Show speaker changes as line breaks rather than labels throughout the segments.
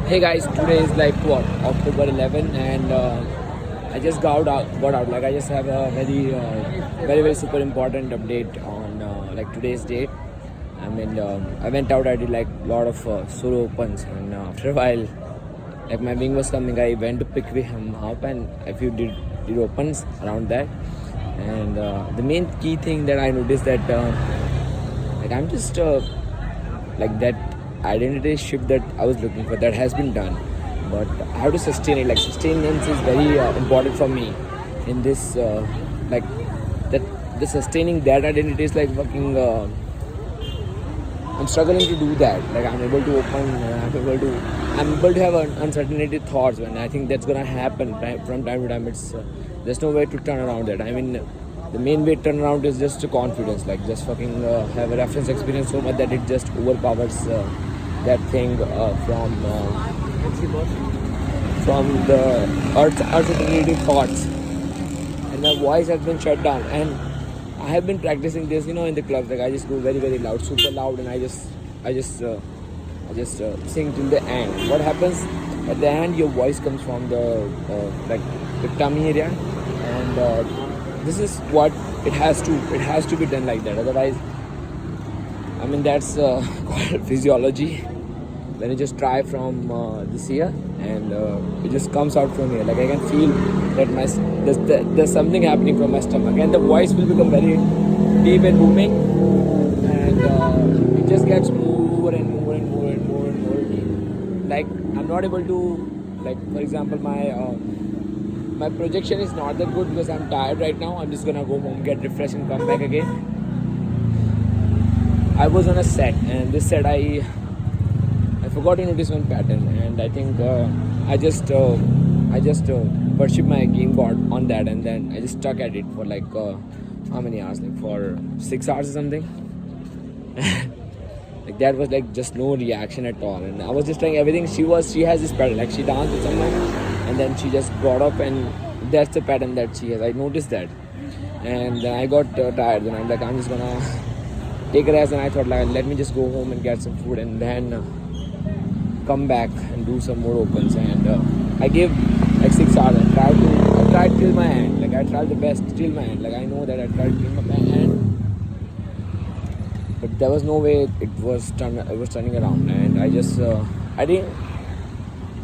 Hey guys, today is like what October 11, and I just got out. Like I just have a very super important update on like today's date. I mean, I went out. I did like a lot of solo opens, and after a while, like my wing was coming. I went to pick him up, and a few did opens around that. And the main key thing that I noticed that like I'm just like that identity shift that I was looking for that has been done, but I have to sustain it. Like sustenance is very important for me in this like that the sustaining that identity is like fucking. I'm struggling to do that. Like I'm able to open. I'm able to have uncertainty thoughts, and I think that's gonna happen from time to time. It's there's no way to turn around that. I mean, the main way to turn around is just confidence. Like just fucking have a reference experience so much that it just overpowers that thing from the uncertainty thoughts, and my voice has been shut down. And I have been practicing this, in the clubs. Like I just go very loud, super loud, and I just sing till the end. What happens at the end? Your voice comes from like the tummy area, and this is what it has to be done like that. Otherwise, I mean that's called physiology. When you just try from this ear, and it just comes out from here. Like I can feel that there's something happening from my stomach, and the voice will become very deep and booming, and it just gets more and more and more and more and more deep. Like I'm not able to, like for example, my projection is not that good because I'm tired right now. I'm just gonna go home, get refreshed, and come back again. I was on a set, and this set I forgot to notice one pattern, and I think I just pursued my game board on that, and then I just stuck at it for like how many hours? Like for 6 hours or something. Like that was like just no reaction at all, and I was just trying everything. She has this pattern, like she danced with someone, and then she just got up, and that's the pattern that she has. I noticed that, and then I got tired, and I'm like, I'm just gonna take a rest, and I thought like let me just go home and get some food, and then come back and do some more opens. And I gave like 6 hours. I tried till my end. Like I tried the best till my end. Like I know that I tried till my end, but there was no way it was turning around. And I just I didn't.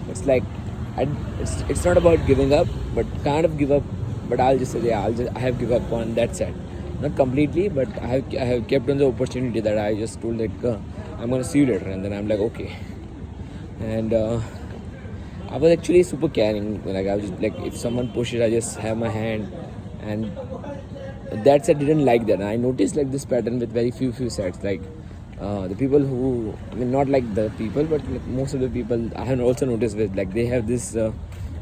It's like it's not about giving up, but kind of give up. But I'll just say I have give up on that set. Not completely, but I have kept on the opportunity that I just told like I'm gonna see you later, and then I'm like okay. And I was actually super caring. Like I was just, like if someone pushes, I just have my hand, and that set didn't like that. And I noticed like this pattern with very few sets. Like the people who, I mean, not like the people, but like most of the people I have also noticed with like they have this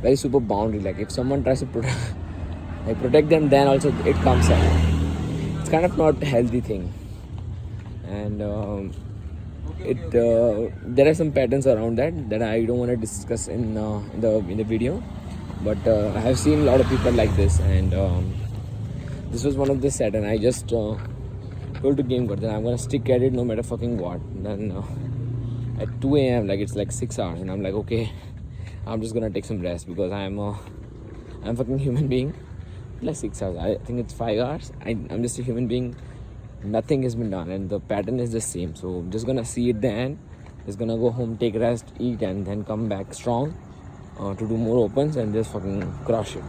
very super boundary. Like if someone tries to protect them, then also it comes out. It's kind of not a healthy thing, and there are some patterns around that I don't want to discuss in the video, but I have seen a lot of people like this, and this was one of the set, and I just told to game god that I'm gonna stick at it no matter fucking what. And then at 2 a.m. like it's like 6 hours, and I'm like okay, I'm just gonna take some rest because I'm fucking human being. Like 6 hours, I think it's 5 hours. I'm just a human being. Nothing has been done, and the pattern is the same. So I'm just gonna see it the end. Just gonna go home, take rest, eat, and then come back strong to do more opens and just fucking crush it.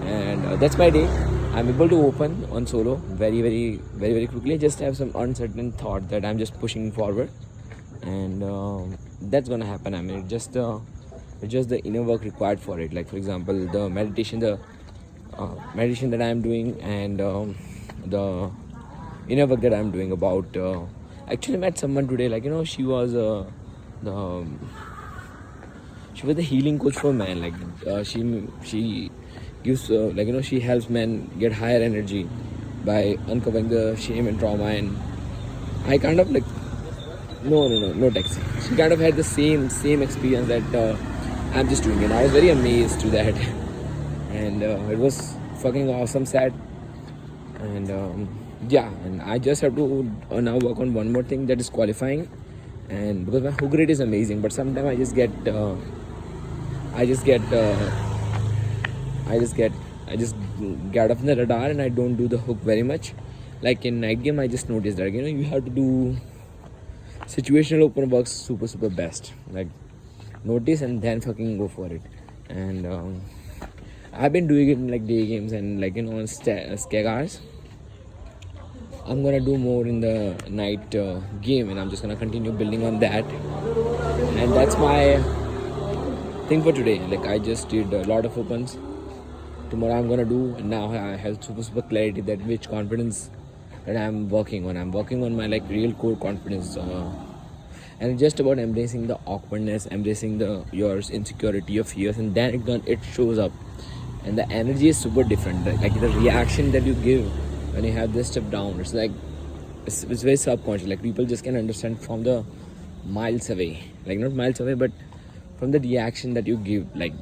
And that's my day. I'm able to open on solo very quickly. I just have some uncertain thought that I'm just pushing forward, and that's gonna happen. I mean, it's just the inner work required for it. Like for example, the meditation that I'm doing, and the inner work that I'm doing about. Actually, met someone today. Like she was the she was the healing coach for men. Like she gives she helps men get higher energy by uncovering the shame and trauma. And I kind of like no taxi. She kind of had the same experience that I'm just doing, and I was very amazed to that. And it was fucking awesome sad. And yeah, and I just have to now work on one more thing, that is qualifying. and because my hook rate is amazing, but sometimes I just get I just get I just get I just get off the radar and I don't do the hook very much. Like in night game, I just noticed that you have to do situational open works super best. Like notice and then fucking go for it. And I've been doing it in like day games and like on skeg hours. I'm gonna do more in the night game, and I'm just gonna continue building on that. And that's my thing for today. Like I just did a lot of opens. Tomorrow I'm gonna do, and now I have super clarity that which confidence that I'm working on. I'm working on my like real core confidence, and it's just about embracing the awkwardness, embracing the your insecurity, your fears, and then it shows up, and the energy is super different. Like the reaction that you give when you have this step down, it's like it's very subconscious. Like people just can understand from the miles away, like not miles away, but from the reaction that you give. Like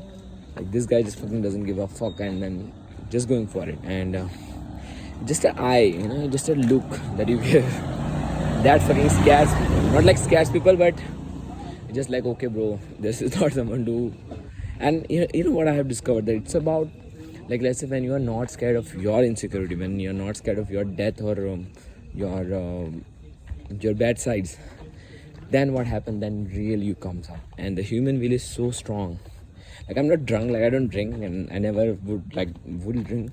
this guy just fucking doesn't give a fuck, and then just going for it, and just an eye, just a look that you give, that fucking scares people. Not like scares people, but just like, okay bro, this is not someone to. And you know what I have discovered, that it's about, like, let's say when you are not scared of your insecurity, when you're not scared of your death or your bad sides, then what happened, then real you comes up, and the human will is so strong. Like I'm not drunk, like I don't drink, and I never would drink,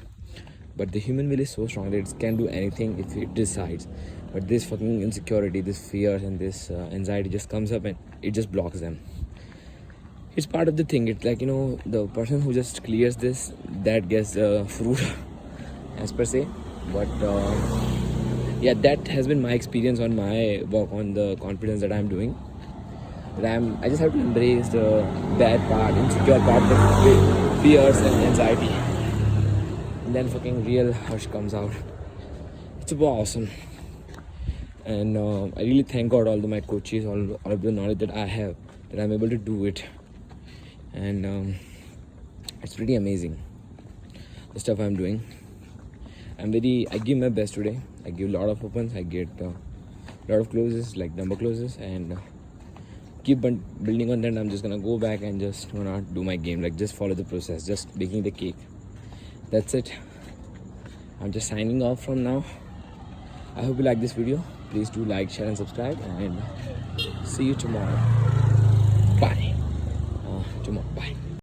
but the human will is so strong that it can do anything if it decides. But this fucking insecurity, this fear, and this anxiety just comes up and it just blocks them. It's part of the thing. It's like, the person who just clears this, that gets fruit as per se. But yeah, that has been my experience on my work on the confidence that I'm doing. That I just have to embrace the bad part, insecure part, the fears and anxiety, and then fucking real hush comes out. It's super awesome. And I really thank God, all my coaches, all of the knowledge that I have, that I'm able to do it. And it's pretty amazing, the stuff I'm doing. I give my best today. I give a lot of opens, I get a lot of closes, like number closes, and keep building on that. I'm just gonna go back and just do my game, like just follow the process, just baking the cake. That's it. I'm just signing off from now. I hope you like this video. Please do like, share and subscribe, and see you tomorrow. Bye. Tomorrow. Bye.